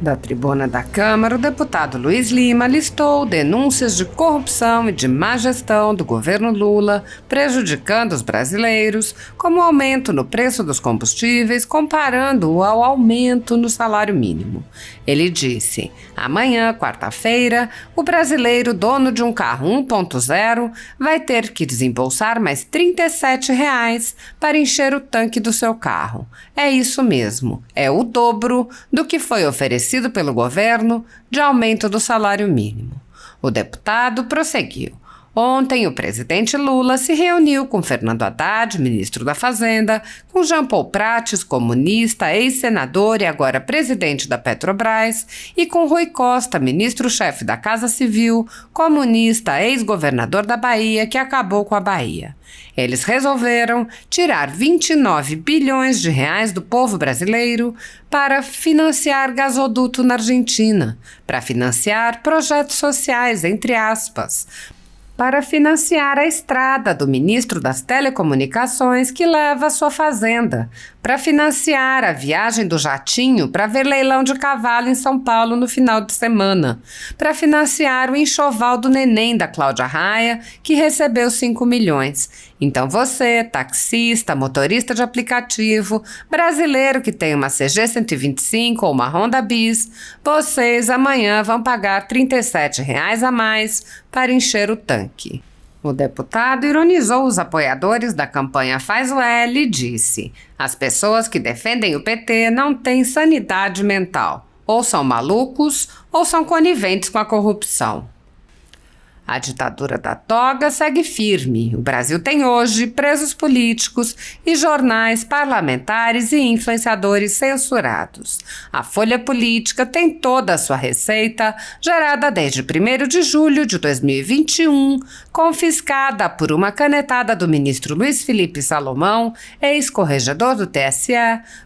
Da tribuna da Câmara, o deputado Luiz Lima listou denúncias de corrupção e de má gestão do governo Lula, prejudicando os brasileiros, como o aumento no preço dos combustíveis, comparando-o ao aumento no salário mínimo. Ele disse: amanhã, quarta-feira, o brasileiro dono de um carro 1.0 vai ter que desembolsar mais R$ 37 para encher o tanque do seu carro. É isso mesmo, é o dobro do que foi oferecido pelo governo de aumento do salário mínimo. O deputado prosseguiu. Ontem, o presidente Lula se reuniu com Fernando Haddad, ministro da Fazenda, com Jean Paul Prates, comunista, ex-senador e agora presidente da Petrobras, e com Rui Costa, ministro-chefe da Casa Civil, comunista, ex-governador da Bahia, que acabou com a Bahia. Eles resolveram tirar 29 bilhões de reais do povo brasileiro para financiar gasoduto na Argentina, para financiar projetos sociais, entre aspas, para financiar a estrada do ministro das Telecomunicações que leva a sua fazenda, para financiar a viagem do jatinho para ver leilão de cavalo em São Paulo no final de semana, para financiar o enxoval do neném da Cláudia Raia, que recebeu 5 milhões. Então você, taxista, motorista de aplicativo, brasileiro que tem uma CG 125 ou uma Honda Bis, vocês amanhã vão pagar R$ 37 a mais para encher o tanque. O deputado ironizou os apoiadores da campanha Faz o L e disse: as pessoas que defendem o PT não têm sanidade mental. Ou são malucos ou são coniventes com a corrupção. A ditadura da toga segue firme. O Brasil tem hoje presos políticos e jornais, parlamentares e influenciadores censurados. A Folha Política tem toda a sua receita, gerada desde 1º de julho de 2021, confiscada por uma canetada do ministro Luiz Felipe Salomão, ex-corregedor do TSE,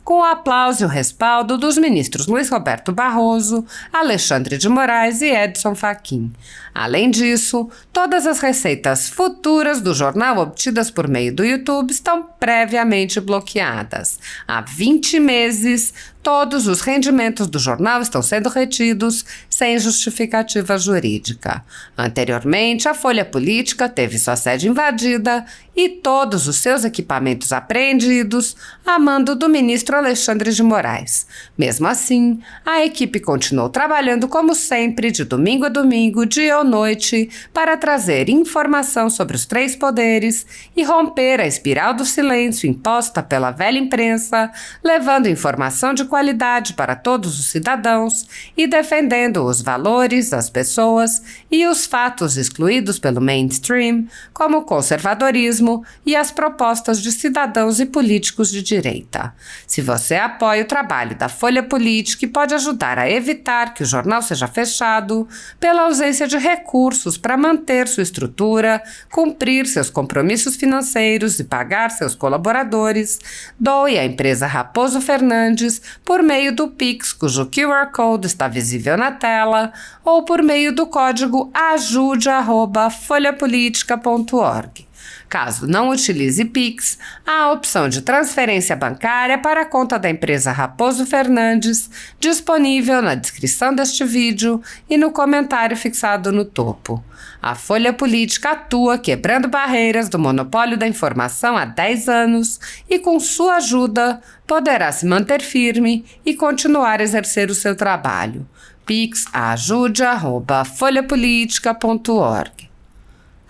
com o aplauso e o respaldo dos ministros Luiz Roberto Barroso, Alexandre de Moraes e Edson Fachin. Além disso, todas as receitas futuras do jornal obtidas por meio do YouTube estão previamente bloqueadas. Há 20 meses, todos os rendimentos do jornal estão sendo retidos sem justificativa jurídica. Anteriormente, a Folha Política teve sua sede invadida e todos os seus equipamentos apreendidos a mando do ministro Alexandre de Moraes. Mesmo assim, a equipe continuou trabalhando como sempre, de domingo a domingo, dia ou noite, para trazer informação sobre os 3 poderes e romper a espiral do silêncio imposta pela velha imprensa, levando informação de qualidade para todos os cidadãos e defendendo os valores, as pessoas e os fatos excluídos pelo mainstream, como o conservadorismo e as propostas de cidadãos e políticos de direita. Se você apoia o trabalho da Folha Política e pode ajudar a evitar que o jornal seja fechado, pela ausência de recursos para manter sua estrutura, cumprir seus compromissos financeiros e pagar seus colaboradores, doe à empresa Raposo Fernandes por meio do Pix, cujo QR Code está visível na tela, ou por meio do código ajude@folhapolitica.org. Caso não utilize Pix, há a opção de transferência bancária para a conta da empresa Raposo Fernandes, disponível na descrição deste vídeo e no comentário fixado no topo. A Folha Política atua quebrando barreiras do monopólio da informação há 10 anos e, com sua ajuda, poderá se manter firme e continuar a exercer o seu trabalho. Pix ajude@folhapolitica.org.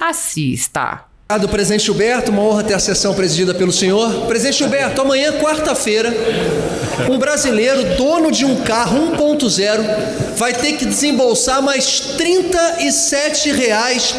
Assista! Obrigado, presidente Gilberto, uma honra ter a sessão presidida pelo senhor. Presidente Gilberto, amanhã, quarta-feira, um brasileiro dono de um carro 1.0 vai ter que desembolsar mais R$ 37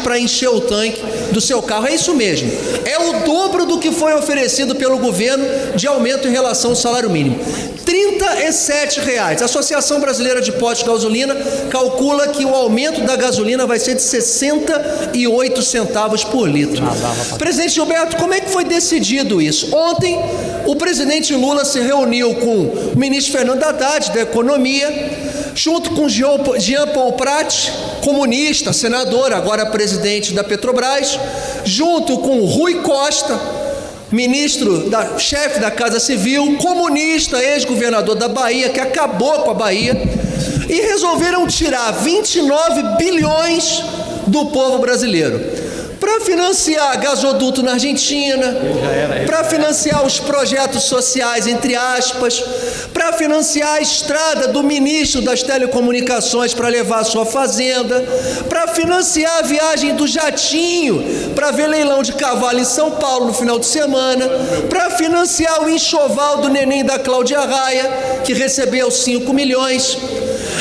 para encher o tanque do seu carro. É isso mesmo, é o dobro do que foi oferecido pelo governo de aumento em relação ao salário mínimo. R$ 37. A Associação Brasileira de Postos de Gasolina calcula que o aumento da gasolina vai ser de 68 centavos por litro. Presidente Gilberto, como é que foi decidido isso? Ontem, o presidente Lula se reuniu com o ministro Fernando Haddad, da Economia, junto com Jean Paul Prates, comunista, senador, agora presidente da Petrobras, junto com Rui Costa, chefe da Casa Civil, comunista, ex-governador da Bahia, que acabou com a Bahia, e resolveram tirar 29 bilhões do povo brasileiro para financiar gasoduto na Argentina, para financiar os projetos sociais, entre aspas, para financiar a estrada do ministro das telecomunicações para levar a sua fazenda, para financiar a viagem do jatinho para ver leilão de cavalo em São Paulo no final de semana, para financiar o enxoval do neném da Cláudia Raia, que recebeu 5 milhões.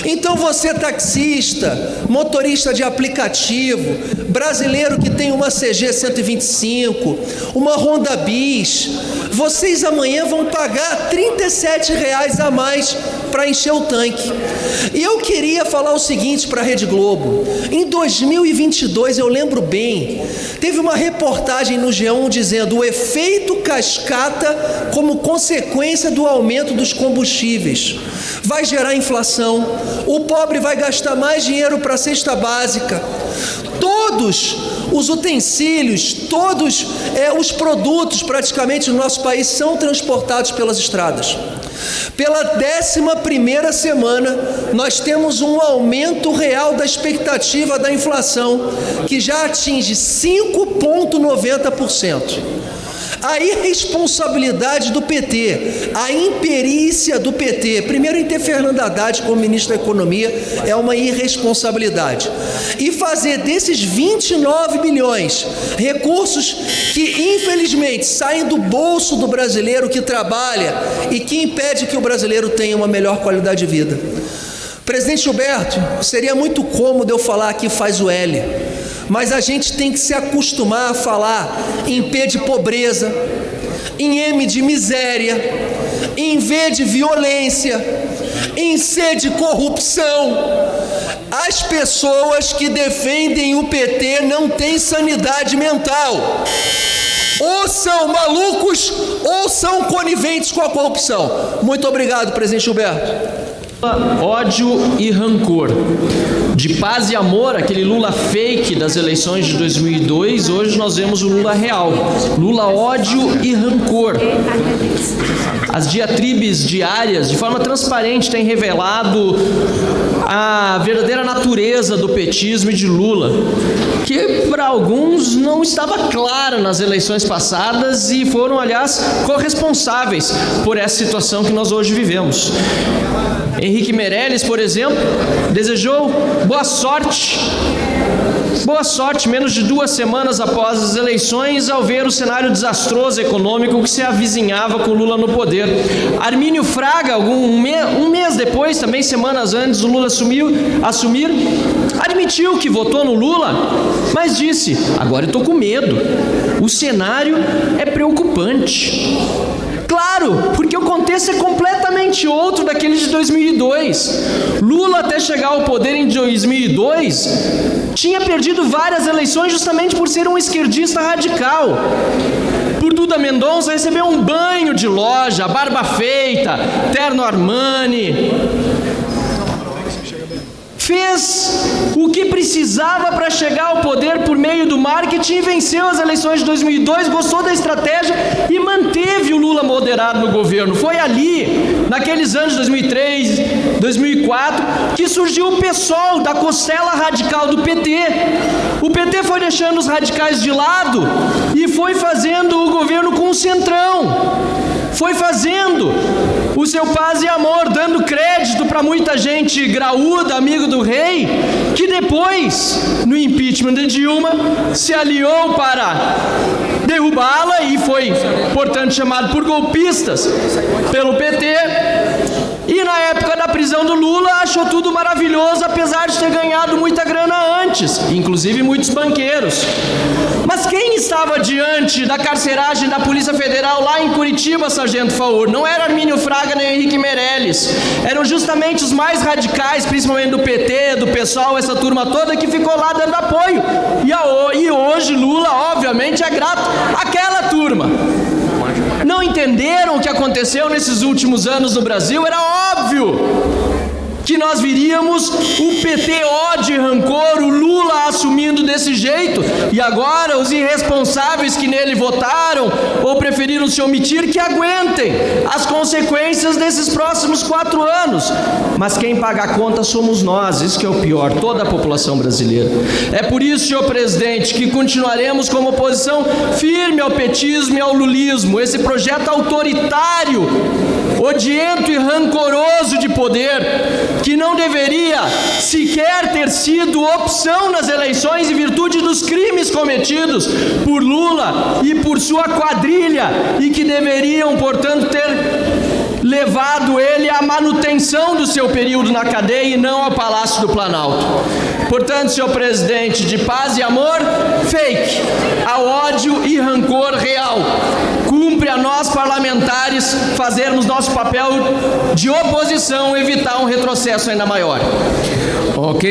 Então você, taxista, motorista de aplicativo, brasileiro que tem uma CG 125, uma Honda Bis, vocês amanhã vão pagar R$ 37,00 a mais para encher o tanque. E eu queria falar o seguinte para a Rede Globo: em 2022, eu lembro bem, teve uma reportagem no G1 dizendo o efeito cascata como consequência do aumento dos combustíveis. Vai gerar inflação, o pobre vai gastar mais dinheiro para a cesta básica, todos os utensílios, todos os produtos praticamente no nosso país são transportados pelas estradas. Pela 11ª semana, nós temos um aumento real da expectativa da inflação, que já atinge 5,90%. A irresponsabilidade do PT, a imperícia do PT, primeiro em ter Fernando Haddad como ministro da Economia, é uma irresponsabilidade. E fazer desses 29 bilhões, recursos que infelizmente saem do bolso do brasileiro que trabalha e que impede que o brasileiro tenha uma melhor qualidade de vida. Presidente Gilberto, seria muito cômodo eu falar aqui faz o L, mas a gente tem que se acostumar a falar em P de pobreza, em M de miséria, em V de violência, em C de corrupção. As pessoas que defendem o PT não têm sanidade mental. Ou são malucos ou são coniventes com a corrupção. Muito obrigado, presidente Gilberto. Ódio e rancor. De paz e amor, aquele Lula fake das eleições de 2002, hoje nós vemos o Lula real. Lula ódio e rancor. As diatribes diárias, de forma transparente, têm revelado a verdadeira natureza do petismo e de Lula, que para alguns não estava clara nas eleições passadas e foram, aliás, corresponsáveis por essa situação que nós hoje vivemos. Henrique Meirelles, por exemplo, desejou boa sorte, menos de 2 semanas após as eleições, ao ver o cenário desastroso econômico que se avizinhava com Lula no poder. Armínio Fraga, um mês depois, também semanas antes do Lula assumir, admitiu que votou no Lula, mas disse: agora eu estou com medo, o cenário é preocupante. Claro, porque o contexto é completamente outro daquele de 2002. Lula, até chegar ao poder em 2002, tinha perdido várias eleições justamente por ser um esquerdista radical. Por Duda Mendonça recebeu um banho de loja, barba feita, terno Armani. Fez o que precisava para chegar ao poder por meio do marketing, venceu as eleições de 2002, gostou da estratégia e manteve o Lula moderado no governo. Foi ali, naqueles anos de 2003, 2004, que surgiu o PSOL, da costela radical do PT. O PT foi deixando os radicais de lado e foi fazendo o governo com o centrão. Foi fazendo o seu paz e amor, dando crédito para muita gente graúda, amigo do rei, que depois, no impeachment de Dilma, se aliou para derrubá-la e foi, portanto, chamado por golpistas pelo PT. E na época da prisão do Lula, achou tudo maravilhoso, apesar de ter ganhado muita grana antes, inclusive muitos banqueiros. Mas quem estava diante da carceragem da Polícia Federal lá em Curitiba, Sargento Faur? Não era Armínio Fraga nem Henrique Meirelles. Eram justamente os mais radicais, principalmente do PT, do PSOL, essa turma toda que ficou lá dando apoio. E hoje Lula, obviamente, é grato àquela turma. Não entenderam o que aconteceu nesses últimos anos no Brasil? Era óbvio que nós viríamos o PT ódio e rancor, o Lula assumindo desse jeito, e agora os irresponsáveis que nele votaram ou preferiram se omitir, que aguentem as consequências desses próximos 4 anos. Mas quem paga a conta somos nós, isso que é o pior, toda a população brasileira. É por isso, senhor presidente, que continuaremos como oposição firme ao petismo e ao lulismo, esse projeto autoritário, odiento e rancoroso de poder, que não deveria sequer ter sido opção nas eleições em virtude dos crimes cometidos por Lula e por sua quadrilha, e que deveriam, portanto, ter levado ele à manutenção do seu período na cadeia e não ao Palácio do Planalto. Portanto, senhor presidente, de paz e amor, fake, a ódio e rancor real. Cumpre a nós parlamentares fazermos nosso papel de oposição, evitar um retrocesso ainda maior. Ok.